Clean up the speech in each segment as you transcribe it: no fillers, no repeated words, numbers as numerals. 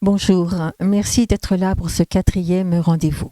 Bonjour, merci d'être là pour ce 4e rendez-vous.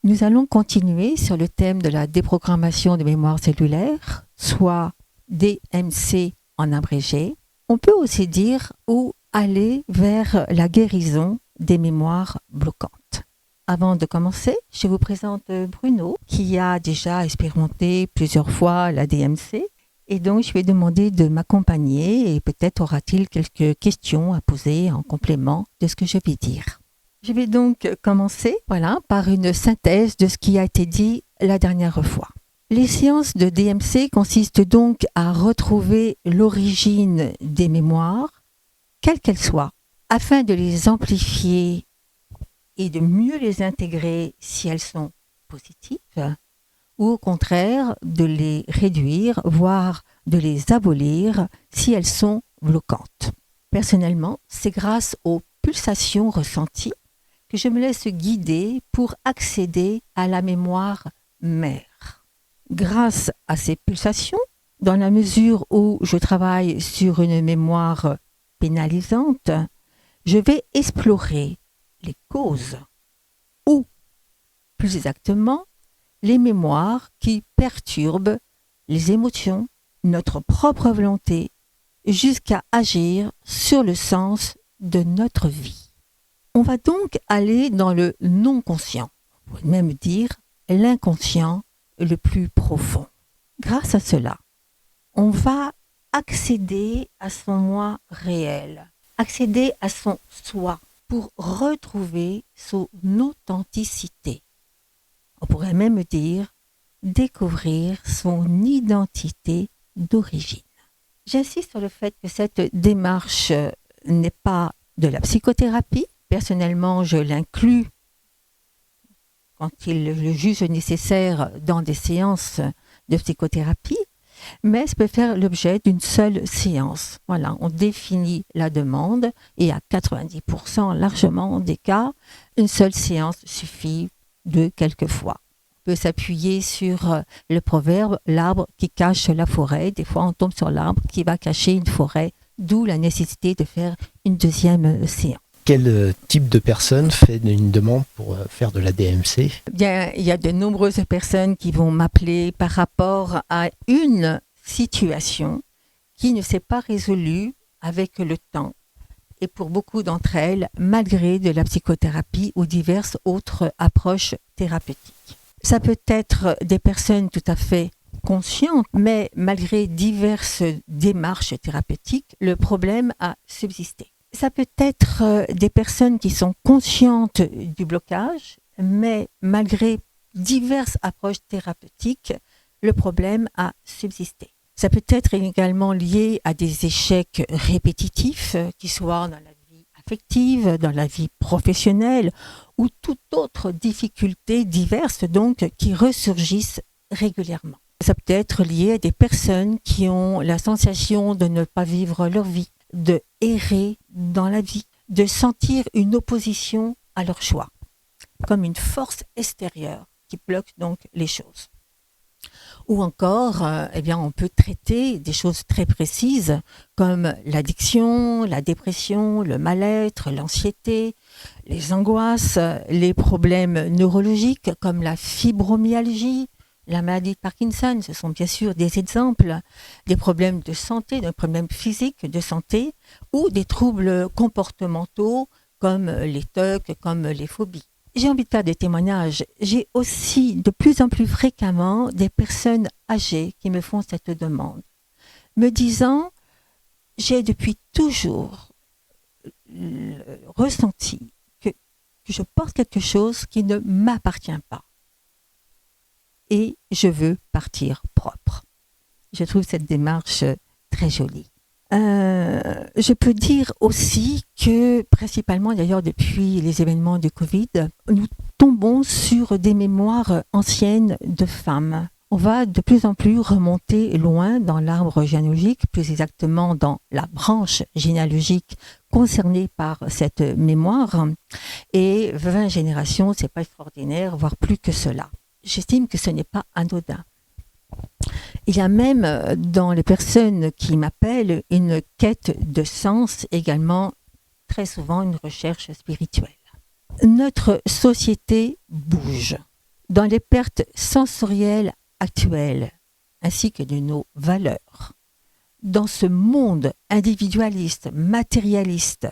Nous allons continuer sur le thème de la déprogrammation de mémoire cellulaire, soit DMC en abrégé. On peut aussi dire ou aller vers la guérison des mémoires bloquantes. Avant de commencer, je vous présente Bruno, qui a déjà expérimenté plusieurs fois la DMC. Et donc, je vais demander de m'accompagner et peut-être aura-t-il quelques questions à poser en complément de ce que je vais dire. Je vais donc commencer par une synthèse de ce qui a été dit la dernière fois. Les séances de DMC consistent donc à retrouver l'origine des mémoires, quelles qu'elles soient, afin de les amplifier et de mieux les intégrer si elles sont positives, ou au contraire de les réduire, voire de les abolir si elles sont bloquantes. Personnellement, c'est grâce aux pulsations ressenties que je me laisse guider pour accéder à la mémoire mère. Grâce à ces pulsations, dans la mesure où je travaille sur une mémoire pénalisante, je vais explorer les causes ou, plus exactement, les mémoires qui perturbent les émotions, notre propre volonté, jusqu'à agir sur le sens de notre vie. On va donc aller dans le non-conscient, on pourrait même dire l'inconscient le plus profond. Grâce à cela, on va accéder à son moi réel, accéder à son soi pour retrouver son authenticité. On pourrait même dire découvrir son identité d'origine. J'insiste sur le fait que cette démarche n'est pas de la psychothérapie. Personnellement, je l'inclus quand il le juge nécessaire dans des séances de psychothérapie, mais ça peut faire l'objet d'une seule séance. Voilà, on définit la demande et à 90% largement des cas, une seule séance suffit de quelques fois. On peut s'appuyer sur le proverbe « l'arbre qui cache la forêt ». Des fois, on tombe sur l'arbre qui va cacher une forêt, d'où la nécessité de faire une deuxième séance. Quel type de personne fait une demande pour faire de la DMC ? Bien, il y a de nombreuses personnes qui vont m'appeler par rapport à une situation qui ne s'est pas résolue avec le temps. Et pour beaucoup d'entre elles, malgré de la psychothérapie ou diverses autres approches thérapeutiques. Ça peut être des personnes tout à fait conscientes, mais malgré diverses démarches thérapeutiques, le problème a subsisté. Ça peut être des personnes qui sont conscientes du blocage, mais malgré diverses approches thérapeutiques, le problème a subsisté. Ça peut être également lié à des échecs répétitifs, qui soient dans la vie affective, dans la vie professionnelle, ou toute autre difficulté diverses donc qui ressurgissent régulièrement. Ça peut être lié à des personnes qui ont la sensation de ne pas vivre leur vie, de errer dans la vie, de sentir une opposition à leur choix, comme une force extérieure qui bloque donc les choses. Ou encore, on peut traiter des choses très précises comme l'addiction, la dépression, le mal-être, l'anxiété, les angoisses, les problèmes neurologiques comme la fibromyalgie, la maladie de Parkinson. Ce sont bien sûr des exemples, des problèmes de santé, des problèmes physiques de santé ou des troubles comportementaux comme les TOC, comme les phobies. J'ai envie de faire des témoignages. J'ai aussi de plus en plus fréquemment des personnes âgées qui me font cette demande, me disant « j'ai depuis toujours ressenti que je porte quelque chose qui ne m'appartient pas et je veux partir propre ». Je trouve cette démarche très jolie. Je peux dire aussi que, principalement d'ailleurs depuis les événements du Covid, nous tombons sur des mémoires anciennes de femmes. On va de plus en plus remonter loin dans l'arbre généalogique, plus exactement dans la branche généalogique concernée par cette mémoire. Et 20 générations, c'est pas extraordinaire, voire plus que cela. J'estime que ce n'est pas anodin. Il y a même dans les personnes qui m'appellent une quête de sens également très souvent une recherche spirituelle. Notre société bouge. Dans les pertes sensorielles actuelles, ainsi que de nos valeurs. Dans ce monde individualiste, matérialiste,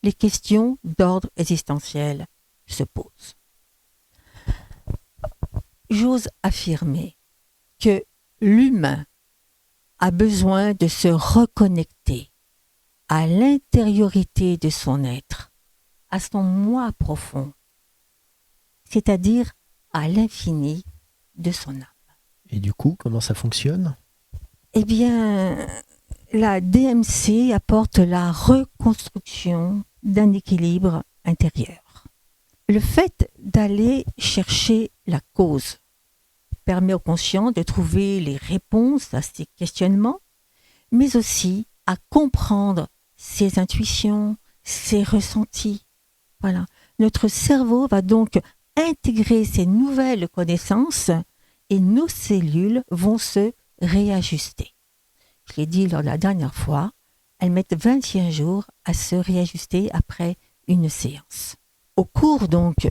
les questions d'ordre existentiel se posent. J'ose affirmer que l'humain a besoin de se reconnecter à l'intériorité de son être, à son moi profond, c'est-à-dire à l'infini de son âme. Et du coup, comment ça fonctionne ? Eh bien, la DMC apporte la reconstruction d'un équilibre intérieur. Le fait d'aller chercher la cause permet au conscient de trouver les réponses à ses questionnements, mais aussi à comprendre ses intuitions, ses ressentis. Voilà. Notre cerveau va donc intégrer ces nouvelles connaissances et nos cellules vont se réajuster. Je l'ai dit lors de la dernière fois, elles mettent 21 jours à se réajuster après une séance. Au cours donc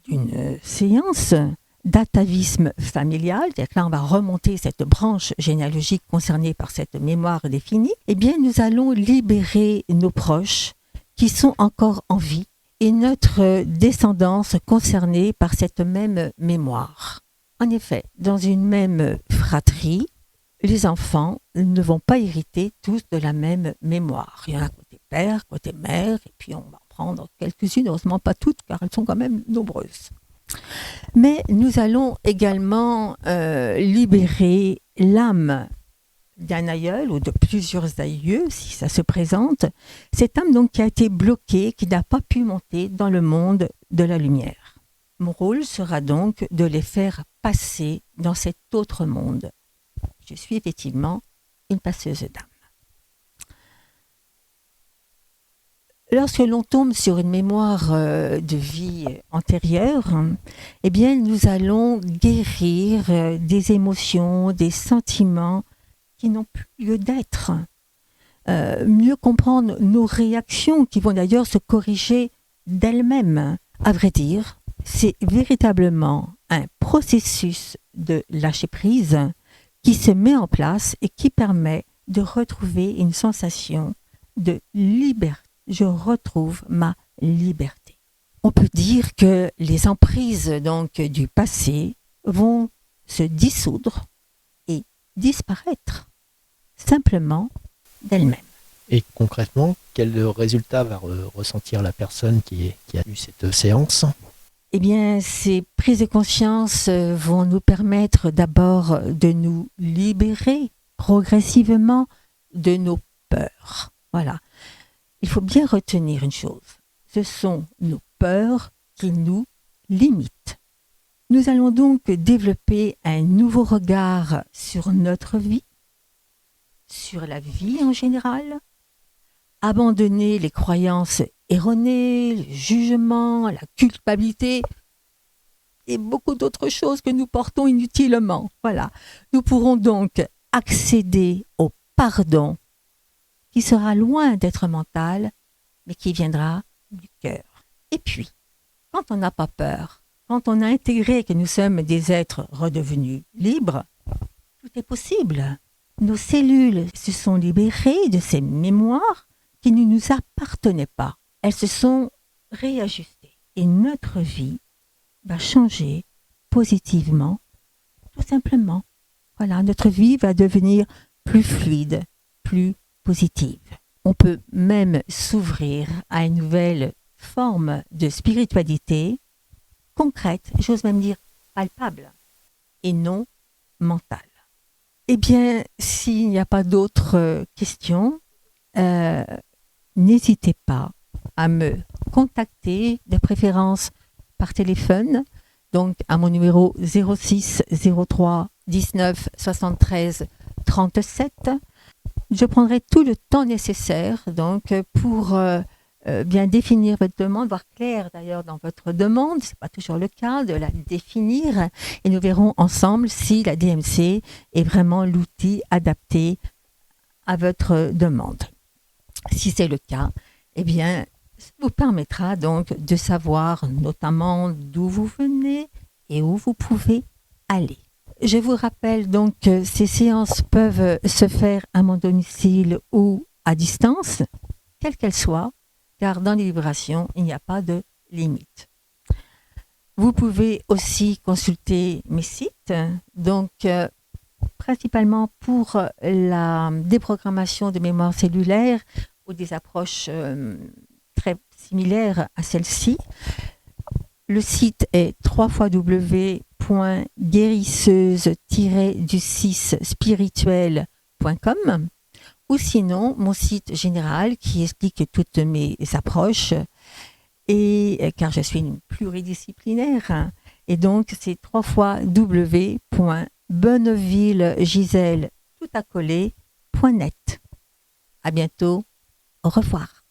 d'une séance d'atavisme familial, c'est-à-dire que là on va remonter cette branche généalogique concernée par cette mémoire définie, eh bien nous allons libérer nos proches qui sont encore en vie et notre descendance concernée par cette même mémoire. En effet, dans une même fratrie, les enfants ne vont pas hériter tous de la même mémoire. Il y en a côté père, côté mère, et puis on va en prendre quelques-unes, heureusement pas toutes, car elles sont quand même nombreuses. Mais nous allons également libérer l'âme d'un aïeul ou de plusieurs aïeux, si ça se présente. Cette âme donc qui a été bloquée, qui n'a pas pu monter dans le monde de la lumière. Mon rôle sera donc de les faire passer dans cet autre monde. Je suis effectivement une passeuse d'âme. Lorsque l'on tombe sur une mémoire de vie antérieure, eh bien, nous allons guérir des émotions, des sentiments qui n'ont plus lieu d'être. Mieux comprendre nos réactions qui vont d'ailleurs se corriger d'elles-mêmes. À vrai dire, c'est véritablement un processus de lâcher-prise qui se met en place et qui permet de retrouver une sensation de liberté. Je retrouve ma liberté. On peut dire que les emprises donc du passé vont se dissoudre et disparaître simplement d'elles-mêmes. Et concrètement, quel résultat va ressentir la personne qui a eu cette séance ? Eh bien, ces prises de conscience vont nous permettre d'abord de nous libérer progressivement de nos peurs. Voilà. Il faut bien retenir une chose. Ce sont nos peurs qui nous limitent. Nous allons donc développer un nouveau regard sur notre vie, sur la vie en général, abandonner les croyances erronées, le jugement, la culpabilité et beaucoup d'autres choses que nous portons inutilement. Voilà. Nous pourrons donc accéder au pardon qui sera loin d'être mental, mais qui viendra du cœur. Et puis, quand on n'a pas peur, quand on a intégré que nous sommes des êtres redevenus libres, tout est possible. Nos cellules se sont libérées de ces mémoires qui ne nous appartenaient pas. Elles se sont réajustées. Et notre vie va changer positivement, tout simplement. Voilà, notre vie va devenir plus fluide, plus positive. On peut même s'ouvrir à une nouvelle forme de spiritualité concrète, j'ose même dire palpable, et non mentale. Eh bien, s'il n'y a pas d'autres questions, n'hésitez pas à me contacter, de préférence par téléphone, donc à mon numéro 06 03 19 73 37. Je prendrai tout le temps nécessaire donc pour bien définir votre demande, voir clair d'ailleurs dans votre demande, ce n'est pas toujours le cas, de la définir, et nous verrons ensemble si la DMC est vraiment l'outil adapté à votre demande. Si c'est le cas, eh bien, Ça vous permettra donc de savoir notamment d'où vous venez et où vous pouvez aller. Je vous rappelle donc que ces séances peuvent se faire à mon domicile ou à distance, quelle qu'elle soit, car dans les vibrations, il n'y a pas de limite. Vous pouvez aussi consulter mes sites, donc principalement pour la déprogrammation de mémoire cellulaire ou des approches très similaires à celle-ci. Le site est www.guérisseuse-du6spirituel.com ou sinon mon site général qui explique toutes mes approches et car je suis une pluridisciplinaire et donc c'est www.bonnevillegiselle.net. À bientôt, au revoir.